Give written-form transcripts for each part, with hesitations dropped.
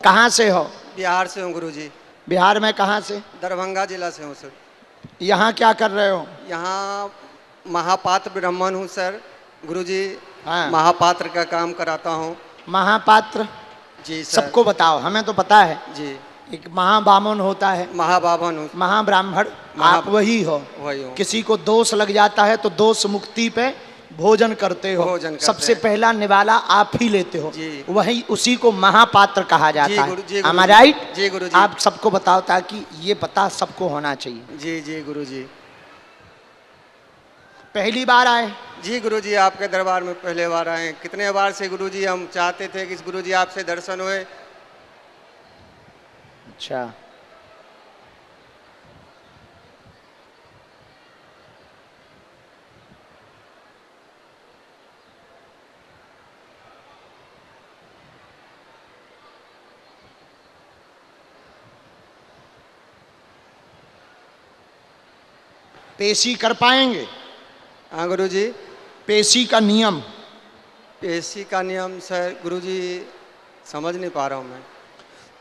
कहाँ से हो? बिहार से हूँ गुरुजी। बिहार में कहाँ से? दरभंगा जिला से हूँ सर। यहाँ क्या कर रहे हो? यहाँ महापात्र ब्राह्मण हूँ सर गुरुजी। हाँ। महापात्र का काम कराता हूँ। महापात्र? जी सर। सबको बताओ, हमें तो पता है। जी। एक महाबामन होता है, महाबाभन हूँ। महाब्राह्मण। आप वही हो? वही हूँ। किसी को दोष लग जाता है तो दोष मुक्ति पे भोजन करते हो। भोजन करते सबसे हैं। पहला निवाला आप ही लेते हो। जी। वही उसी को महापात्र कहा जाता जी है। गुरु Am I right? जी गुरुजी। आप सबको बताओ ताकि ये पता सबको होना चाहिए। जी जी गुरुजी। पहली बार आए? जी गुरुजी, आपके दरबार में पहले बार आए हैं। कितने बार से गुरुजी हम चाहते थे कि गुरुजी आपसे दर्शन हुए। अच्छा। पेशी कर पाएंगे? हाँ गुरुजी। पेशी का नियम? पेशी का नियम सर गुरुजी समझ नहीं पा रहा हूँ मैं।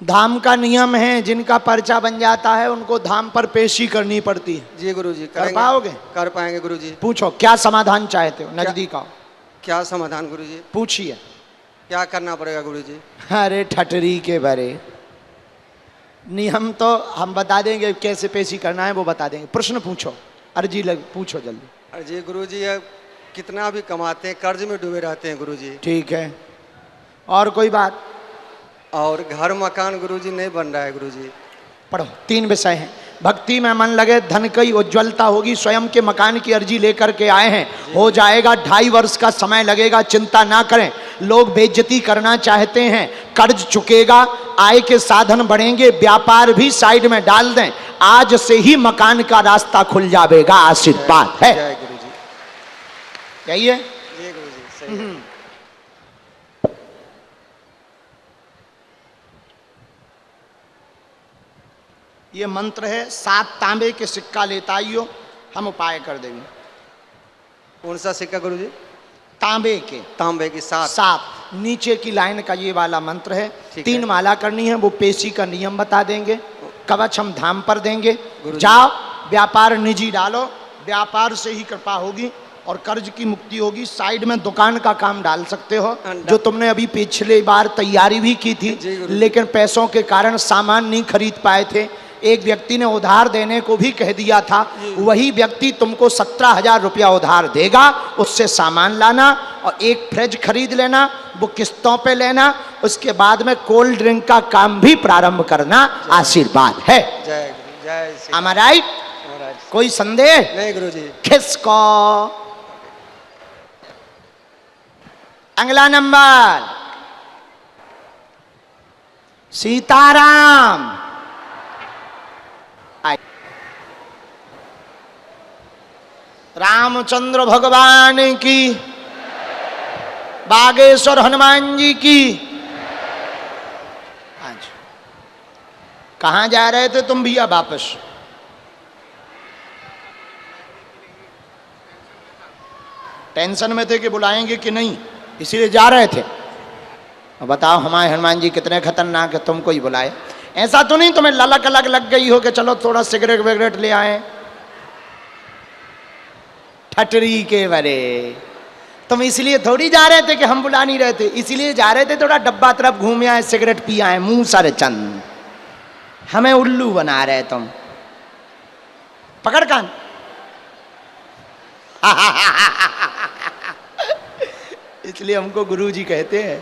धाम का नियम है, जिनका पर्चा बन जाता है उनको धाम पर पेशी करनी पड़ती है। जी गुरुजी। कर पाओगे? कर पाएंगे गुरुजी। पूछो क्या समाधान चाहते हो, नजदीक आओ। क्या समाधान गुरुजी? पूछिए। क्या करना पड़ेगा गुरुजी? अरे ठटरी के बरे, नियम तो हम बता देंगे, कैसे पेशी करना है वो बता देंगे। प्रश्न पूछो, अर्जी लग पूछो जल्दी। अरे जी गुरुजी, अब कितना भी कमाते हैं कर्ज में डूबे रहते हैं गुरुजी। ठीक है, और कोई बात? और घर मकान गुरुजी नहीं बन रहा है गुरुजी। पढ़ो, 3 विषय हैं। भक्ति में मन लगे, धन की उज्ज्वलता होगी। स्वयं के मकान की अर्जी लेकर के आए हैं, हो जाएगा। 2.5 वर्ष का समय लगेगा, चिंता ना करें। लोग बेइज्जती करना चाहते हैं, कर्ज चुकेगा, आय के साधन बढ़ेंगे, व्यापार भी साइड में डाल दें। आज से ही मकान का रास्ता खुल जाएगा, आशीर्वाद है। जय गुरुजी। यही है? जय गुरुजी, सही है। ये मंत्र है, 7 तांबे के सिक्का लेता आइयो, हम उपाय कर देंगे। कौन सा सिक्का गुरुजी? तांबे के। तांबे की 7। 7 नीचे की लाइन का ये वाला मंत्र है। ठीक 3 है। माला करनी है, वो पेशी का नियम बता देंगे। कवच हम धाम पर देंगे। गुरुजी। जाओ, व्यापार निजी डालो, व्यापार से ही कृपा होगी और कर्ज की मुक्ति होगी। साइड में दुकान का काम डाल सकते हो, जो तुमने अभी पिछले बार तैयारी भी की थी, लेकिन पैसों के कारण सामान नहीं खरीद पाए थे। एक व्यक्ति ने उधार देने को भी कह दिया था, वही व्यक्ति तुमको 17,000 रुपया उधार देगा, उससे सामान लाना और एक फ्रिज खरीद लेना, वो किस्तों पे लेना। उसके बाद में कोल्ड ड्रिंक का काम भी प्रारंभ करना, आशीर्वाद है। जय जय श्री Am I right? महाराज। कोई संदेह नहीं गुरुजी। किसको? अगला नंबर, सीताराम। रामचंद्र भगवान की, बागेश्वर हनुमान जी की। आज कहाँ जा रहे थे तुम भैया वापस? टेंशन में थे कि बुलाएंगे कि नहीं, इसीलिए जा रहे थे। बताओ हमारे हनुमान जी कितने खतरनाक है, तुमको ही बुलाए। ऐसा तो नहीं तुम्हें ललक अलग लग गई हो कि चलो थोड़ा सिगरेट विगरेट ले आए? ठटरी के बरे, तुम इसलिए थोड़ी जा रहे थे कि हम बुला नहीं रहे थे, इसलिए जा रहे थे थोड़ा डब्बा तरफ घूमे आए, सिगरेट पी आए, मुंह सर चंद। हमें उल्लू बना रहे तुम। पकड़ कान। इसलिए हमको गुरुजी कहते हैं।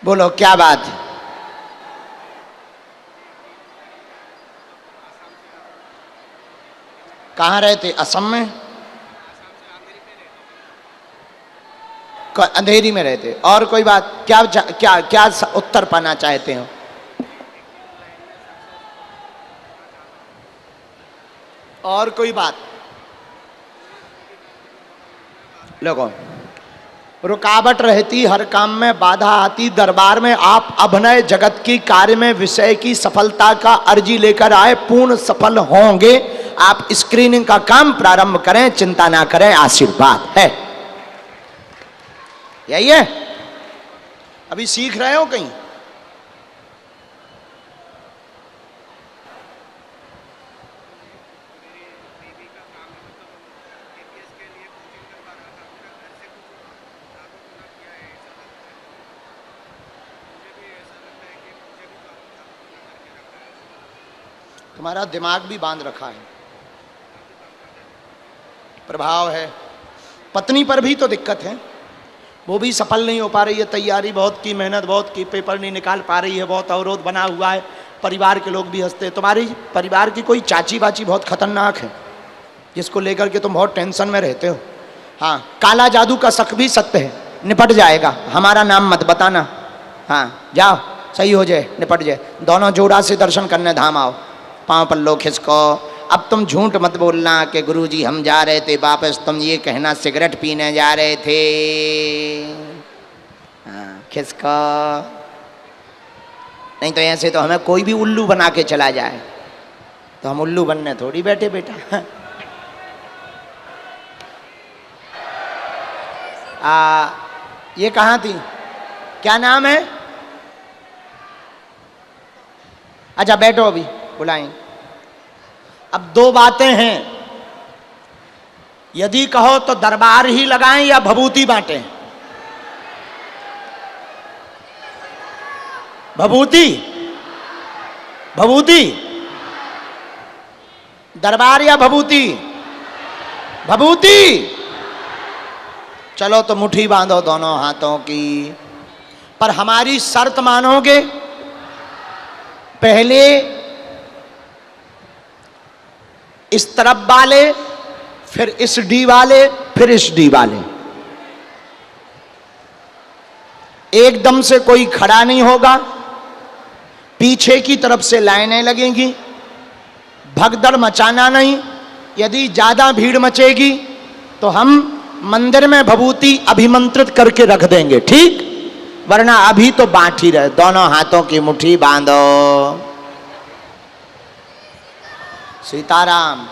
बोलो क्या बात है? कहाँ रहते? असम में? अंधेरी में रहते। और कोई बात, क्या क्या क्या उत्तर पाना चाहते हो? और कोई बात? लोगों, रुकावट रहती हर काम में, बाधा आती दरबार में। आप अभिनय जगत की कार्य में विषय की सफलता का अर्जी लेकर आए, पूर्ण सफल होंगे। आप स्क्रीनिंग का काम प्रारंभ करें, चिंता ना करें, आशीर्वाद है। यही है। अभी सीख रहे हो कहीं? तुम्हारा दिमाग भी बांध रखा है, प्रभाव है। पत्नी पर भी तो दिक्कत है, वो भी सफल नहीं हो पा रही है। तैयारी बहुत की, मेहनत बहुत की, पेपर नहीं निकाल पा रही है, बहुत अवरोध बना हुआ है। परिवार के लोग भी हंसते हैं। तुम्हारी परिवार की कोई चाची बाची बहुत खतरनाक है, जिसको लेकर के तुम बहुत टेंशन में रहते हो। हाँ, काला जादू का शक भी सत्य है, निपट जाएगा। हमारा नाम मत बताना। हाँ, जाओ, सही हो जाए, निपट जाए। दोनों जोड़ा से दर्शन करने धाम आओ, पाँव पल्लो खिसको। अब तुम झूठ मत बोलना कि गुरुजी हम जा रहे थे वापस, तुम ये कहना सिगरेट पीने जा रहे थे। हाँ, खिसको। नहीं तो ऐसे तो हमें कोई भी उल्लू बना के चला जाए, तो हम उल्लू बनने थोड़ी बैठे बेटा। ये कहाँ थी? क्या नाम है? अच्छा बैठो, अभी बुलाएं। अब दो बातें हैं, यदि कहो तो दरबार ही लगाएं या भभूति बांटें? भभूति, भभूति, दरबार या भभूति? भभूति। चलो तो मुट्ठी बांधो दोनों हाथों की, पर हमारी शर्त मानोगे? पहले इस तरफ वाले, फिर इस डी वाले, फिर इस डी वाले। एकदम से कोई खड़ा नहीं होगा, पीछे की तरफ से लाइनें लगेंगी। भगदड़ मचाना नहीं। यदि ज्यादा भीड़ मचेगी तो हम मंदिर में भभूति अभिमंत्रित करके रख देंगे, ठीक? वरना अभी तो बांट ही रहे। दोनों हाथों की मुट्ठी बांधो। सीताराम।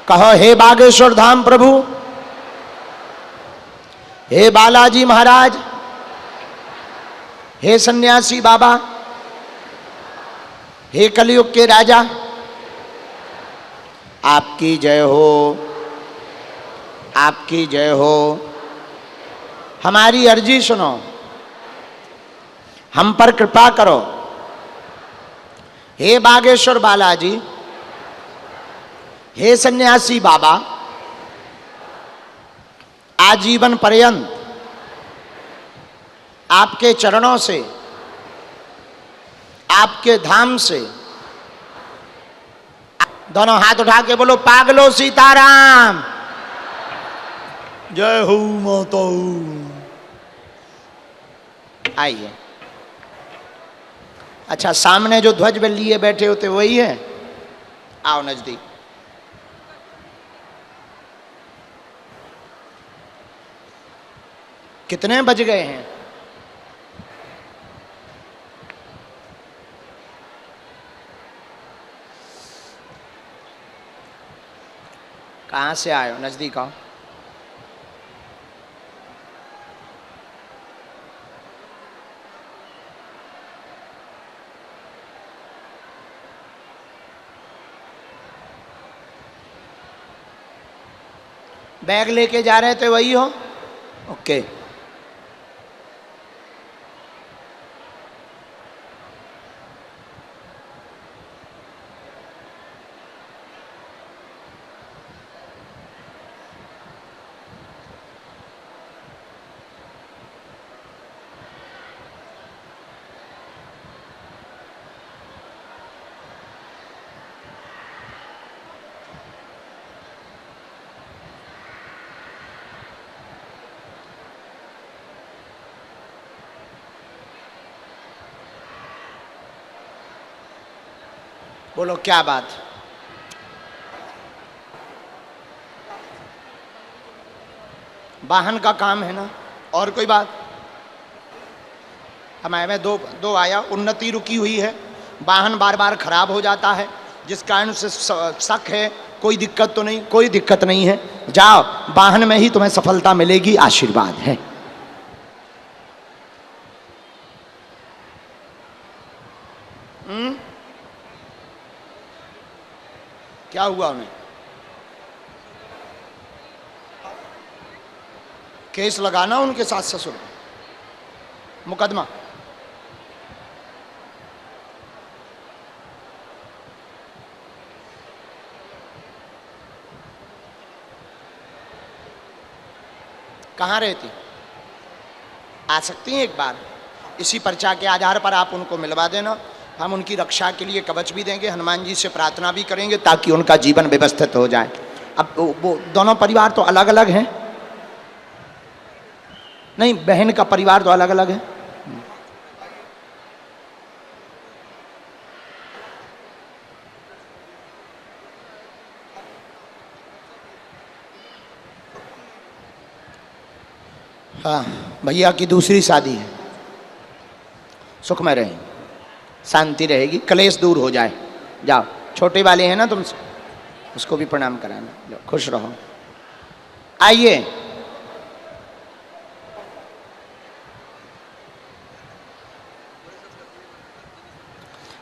कहो, हे बागेश्वर धाम प्रभु, हे बालाजी महाराज, हे सन्यासी बाबा, हे कलयुग के राजा, आपकी जय हो, आपकी जय हो। हमारी अर्जी सुनो, हम पर कृपा करो। हे बागेश्वर बालाजी, हे सन्यासी बाबा, आजीवन पर्यंत आपके चरणों से, आपके धाम से, दोनों हाथ उठा के बोलो, पागलो सीताराम। जय हो माता। आइए। अच्छा, सामने जो ध्वज में लिए बैठे होते वही है? आओ नजदीक। कितने बज गए हैं? कहाँ से आए हो? नजदीक आओ। बैग लेके जा रहे थे वही हो? ओके। बोलो क्या बात। वाहन का काम है ना, और कोई बात। हमारे में दो आया, उन्नति रुकी हुई है, वाहन बार बार खराब हो जाता है, जिस कारण से शक है, कोई दिक्कत तो नहीं, कोई दिक्कत नहीं है। जाओ, वाहन में ही तुम्हें सफलता मिलेगी, आशीर्वाद है। क्या हुआ उन्हें? केस लगाना उनके सास ससुर पे, मुकदमा। कहाँ रहती? आ सकती हैं एक बार, इसी पर्चा के आधार पर आप उनको मिलवा देना, हम उनकी रक्षा के लिए कवच भी देंगे, हनुमान जी से प्रार्थना भी करेंगे ताकि उनका जीवन व्यवस्थित हो जाए। अब वो दोनों परिवार तो अलग अलग हैं, नहीं बहन का परिवार तो अलग अलग है। हाँ, भैया की दूसरी शादी है, सुखमय रहें, शांति रहेगी, कलेश दूर हो जाए। जाओ, छोटे वाले हैं ना तुमसे, उसको भी प्रणाम कराना, जाओ, खुश रहो। आइए,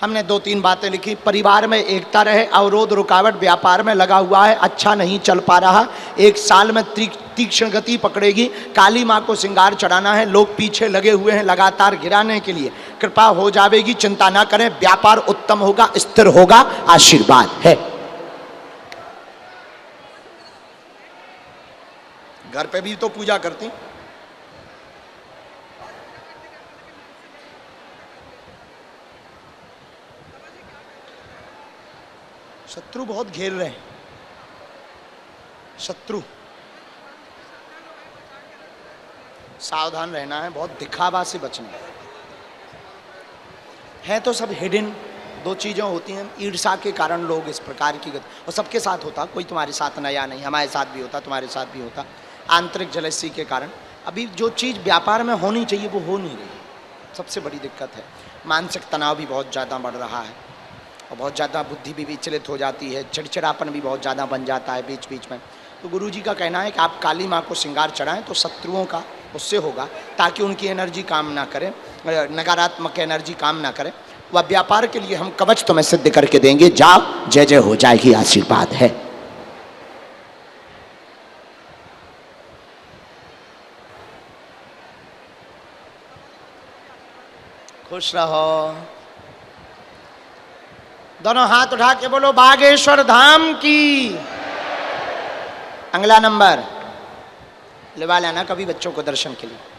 हमने 2-3 बातें लिखी। परिवार में एकता रहे, अवरोध रुकावट व्यापार में लगा हुआ है, अच्छा नहीं चल पा रहा, 1 साल में तीक्ष्ण गति पकड़ेगी। काली माँ को श्रृंगार चढ़ाना है, लोग पीछे लगे हुए हैं लगातार गिराने के लिए, कृपा हो जाएगी, चिंता ना करें, व्यापार उत्तम होगा, स्थिर होगा, आशीर्वाद है। घर पे भी तो पूजा करती, शत्रु बहुत घेर रहे हैं, शत्रु, सावधान रहना है, बहुत दिखावा से बचना है। तो सब हिडन 2 चीज़ें होती हैं, ईर्ष्या के कारण लोग इस प्रकार की और सबके साथ होता, कोई तुम्हारे साथ नया नहीं, हमारे साथ भी होता, तुम्हारे साथ भी होता, आंतरिक जलसी के कारण। अभी जो चीज़ व्यापार में होनी चाहिए वो हो नहीं रही, सबसे बड़ी दिक्कत है। मानसिक तनाव भी बहुत ज़्यादा बढ़ रहा है और बहुत ज़्यादा बुद्धि भी विचलित हो जाती है, चिड़चिड़ापन भी बहुत ज़्यादा बन जाता है बीच बीच में। तो गुरुजी का कहना है कि आप काली माँ को श्रृंगार चढ़ाएं तो शत्रुओं का उससे होगा, ताकि उनकी एनर्जी काम ना करे, नकारात्मक एनर्जी काम ना करे। वह व्यापार के लिए हम कवच तुम्हें सिद्ध करके देंगे, जाओ, जय जय हो जाएगी, आशीर्वाद है। खुश रहो। दोनों हाथ उठा के बोलो बागेश्वर धाम की। अगला नंबर लिवा लेना कभी बच्चों को दर्शन के लिए।